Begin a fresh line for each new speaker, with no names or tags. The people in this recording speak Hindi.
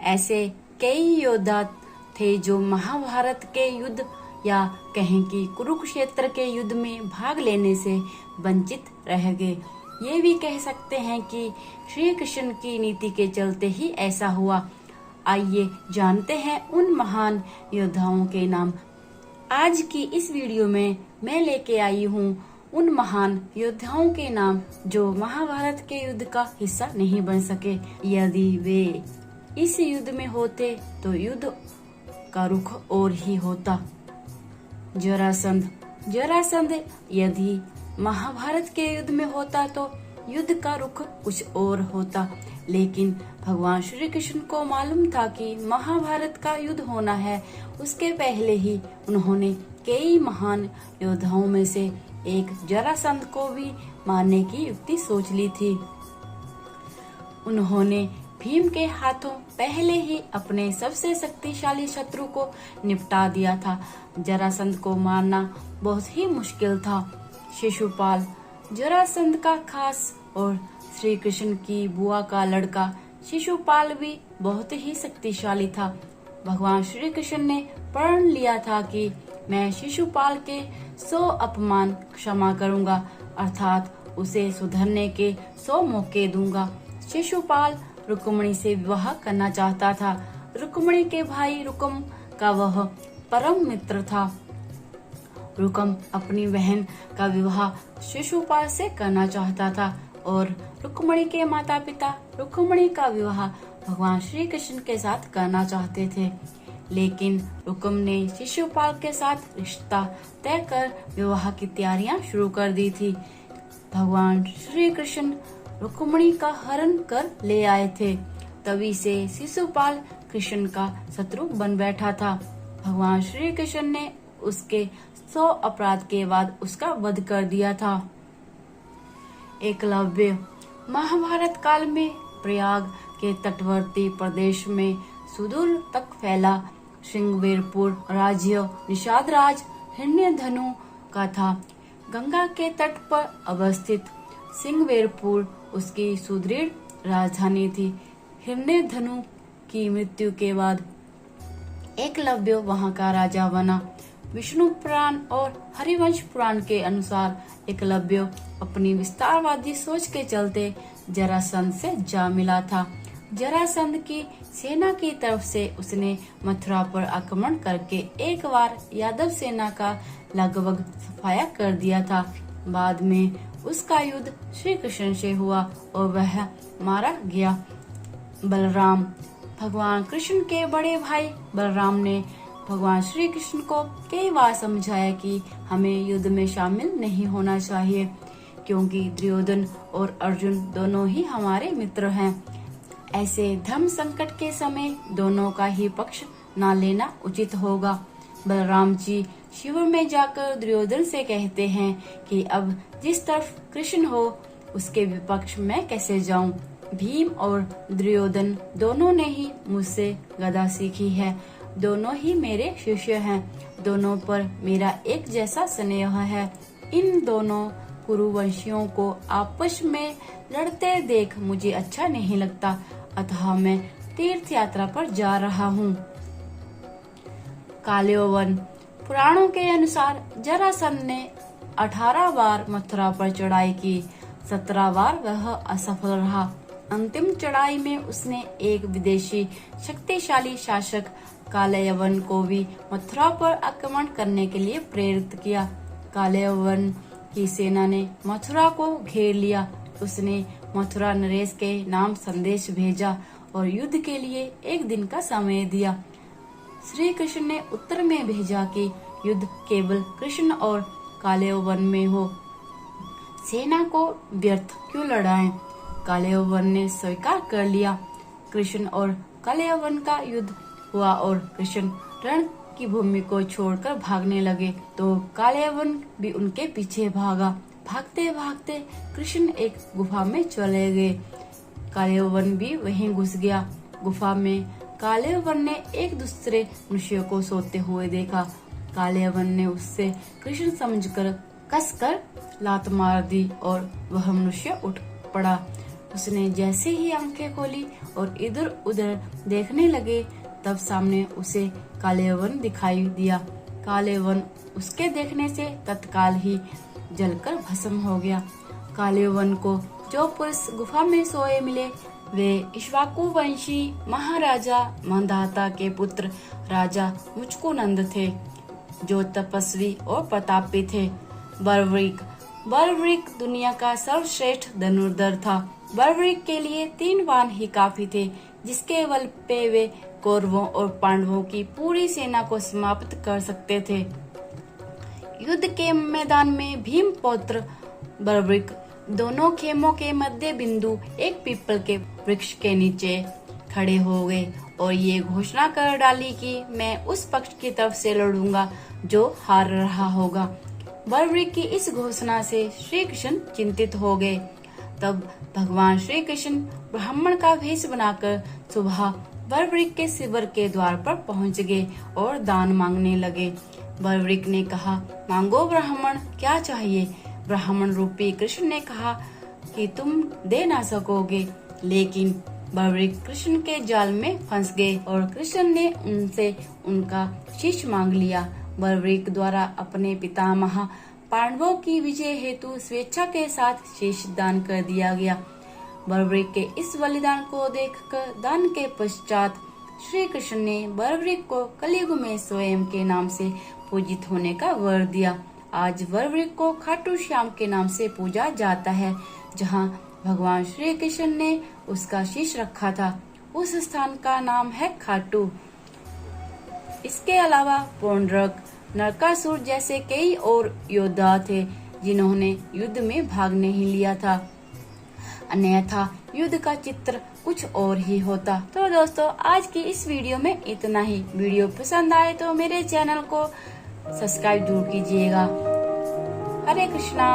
ऐसे कई योद्धा थे जो महाभारत के युद्ध या कहें कि कुरुक्षेत्र के युद्ध में भाग लेने से वंचित रह गए। ये भी कह सकते हैं कि श्री कृष्ण की नीति के चलते ही ऐसा हुआ। आइए जानते हैं उन महान योद्धाओं के नाम। आज की इस वीडियो में मैं लेके आई हूँ उन महान योद्धाओं के नाम जो महाभारत के युद्ध का हिस्सा नहीं बन सके। यदि वे इस युद्ध में होते तो युद्ध का रुख और ही होता। जरासंध यदि महाभारत के युद्ध में होता तो युद्ध का रुख कुछ और होता, लेकिन भगवान श्री कृष्ण को मालूम था कि महाभारत का युद्ध होना है। उसके पहले ही उन्होंने कई महान योद्धाओं में से एक जरासंध को भी मारने की युक्ति सोच ली थी। उन्होंने भीम के हाथों पहले ही अपने सबसे शक्तिशाली शत्रु को निपटा दिया था। जरासंध को मारना बहुत ही मुश्किल था। शिशुपाल जरासंध का खास और श्री कृष्ण की बुआ का लड़का शिशुपाल भी बहुत ही शक्तिशाली था। भगवान श्री कृष्ण ने प्रण लिया था कि मैं शिशुपाल के 100 अपमान क्षमा करूंगा, अर्थात उसे सुधरने के 100 मौके दूंगा। शिशुपाल रुक्मिणी से विवाह करना चाहता था। रुक्मिणी के भाई रुकम का वह परम मित्र था। रुकम अपनी बहन का विवाह शिशुपाल से करना चाहता था और रुक्मिणी के माता पिता रुक्मिणी का विवाह भगवान श्री कृष्ण के साथ करना चाहते थे, लेकिन रुकम ने शिशुपाल के साथ रिश्ता तय कर विवाह की तैयारियां शुरू कर दी थी। भगवान श्री कृष्ण रुक्मिणी का हरण कर ले आए थे। तभी से शिशुपाल कृष्ण का शत्रु बन बैठा था। भगवान श्री कृष्ण ने उसके 100 अपराध के बाद उसका वध कर दिया था। एकलव्य महाभारत काल में प्रयाग के तटवर्ती प्रदेश में सुदूर तक फैला श्रृंगवेरपुर राज्य निषाद राज हिरण्यधनु का था। गंगा के तट पर अवस्थित श्रृंगवेरपुर उसकी सुदृढ़ राजधानी थी। हिरण्यधनु की मृत्यु के बाद एकलव्य वहां का राजा बना। विष्णु पुराण और हरिवंश पुराण के अनुसार एकलव्य अपनी विस्तारवादी सोच के चलते जरासंध से जा मिला था। जरासंध की सेना की तरफ से उसने मथुरा पर आक्रमण करके एक बार यादव सेना का लगभग सफाया कर दिया था। बाद में उसका युद्ध श्री कृष्ण से हुआ और वह मारा गया। बलराम भगवान कृष्ण के बड़े भाई बलराम ने भगवान श्री कृष्ण को कई बार समझाया कि हमें युद्ध में शामिल नहीं होना चाहिए, क्योंकि दुर्योधन और अर्जुन दोनों ही हमारे मित्र हैं। ऐसे धर्म संकट के समय दोनों का ही पक्ष न लेना उचित होगा। बलराम जी शिविर में जाकर दुर्योधन से कहते हैं कि अब जिस तरफ कृष्ण हो उसके विपक्ष में कैसे जाऊं। भीम और दुर्योधन दोनों ने ही मुझसे गदा सीखी है, दोनों ही मेरे शिष्य हैं, दोनों पर मेरा एक जैसा स्नेह है। इन दोनों कुरुवंशियों को आपस में लड़ते देख मुझे अच्छा नहीं लगता, अतः मैं तीर्थ यात्रा पर जा रहा हूँ। कालयवन पुराणों के अनुसार जरासंध ने 18 बार मथुरा पर चढ़ाई की, 17 बार वह असफल रहा। अंतिम चढ़ाई में उसने एक विदेशी शक्तिशाली शासक कालयवन को भी मथुरा पर आक्रमण करने के लिए प्रेरित किया। कालयवन की सेना ने मथुरा को घेर लिया। उसने मथुरा नरेश के नाम संदेश भेजा और युद्ध के लिए एक दिन का समय दिया। श्री कृष्ण ने उत्तर में भेजा कि युद्ध केवल कृष्ण और कालयवन में हो, सेना को व्यर्थ क्यों लड़ाएं। कालयवन ने स्वीकार कर लिया। कृष्ण और कालयवन का युद्ध हुआ और कृष्ण रण की भूमि को छोड़कर भागने लगे तो कालयवन भी उनके पीछे भागा। भागते भागते कृष्ण एक गुफा में चले गए। कालयवन भी वहीं घुस गया। गुफा में कालयवन ने एक दूसरे मनुष्य को सोते हुए देखा। कालयवन ने उससे कृष्ण समझकर कसकर लात मार दी और वह मनुष्य उठ पड़ा। उसने जैसे ही आंखें खोली और इधर उधर देखने लगे, तब सामने उसे काले वन दिखाई दिया। काले वन उसके देखने से तत्काल ही जलकर भस्म हो गया। काले वन को जो पुरुष गुफा में सोए मिले, वे इक्ष्वाकु वंशी महाराजा मंदाता के पुत्र राजा मुचकुंद थे, जो तपस्वी और प्रतापी थे। बर्बरीक दुनिया का सर्वश्रेष्ठ धनुर्धर था। बर्बरीक के लिए 3 बाण ही काफी थे, जिसके बल पे वे कौरवों और पांडवों की पूरी सेना को समाप्त कर सकते थे। युद्ध के मैदान में भीम पौत्र बर्बरीक दोनों खेमों के मध्य बिंदु एक पीपल के वृक्ष के नीचे खड़े हो गए और ये घोषणा कर डाली कि मैं उस पक्ष की तरफ से लड़ूंगा जो हार रहा होगा। बर्बरीक की इस घोषणा से श्री कृष्ण चिंतित हो गए। तब भगवान श्री कृष्ण ब्राह्मण का वेश बनाकर सुबह बर्बरीक के शिविर के द्वार पर पहुंच गए और दान मांगने लगे। बर्बरीक ने कहा, मांगो ब्राह्मण, क्या चाहिए? ब्राह्मण रूपी कृष्ण ने कहा कि तुम दे ना सकोगे, लेकिन बर्बरीक कृष्ण के जाल में फंस गए और कृष्ण ने उनसे उनका शीश मांग लिया। बर्बरीक द्वारा अपने पितामह पांडवों की विजय हेतु स्वेच्छा के साथ शीश दान कर दिया गया। बर्बरीक के इस बलिदान को देखकर दान के पश्चात श्री कृष्ण ने बर्बरीक को कलयुग में स्वयं के नाम से पूजित होने का वर दिया। आज बर्बरीक को खाटू श्याम के नाम से पूजा जाता है, जहाँ भगवान श्री कृष्ण ने उसका शीश रखा था। उस स्थान का नाम है खाटू। इसके अलावा पौंड्रक, नरकासुर जैसे कई और योद्धा थे, जिन्होंने युद्ध में भाग नहीं लिया था, अन्यथा युद्ध का चित्र कुछ और ही होता। तो दोस्तों, आज की इस वीडियो में इतना ही। वीडियो पसंद आए तो मेरे चैनल को सब्सक्राइब जरूर कीजिएगा। हरे कृष्णा।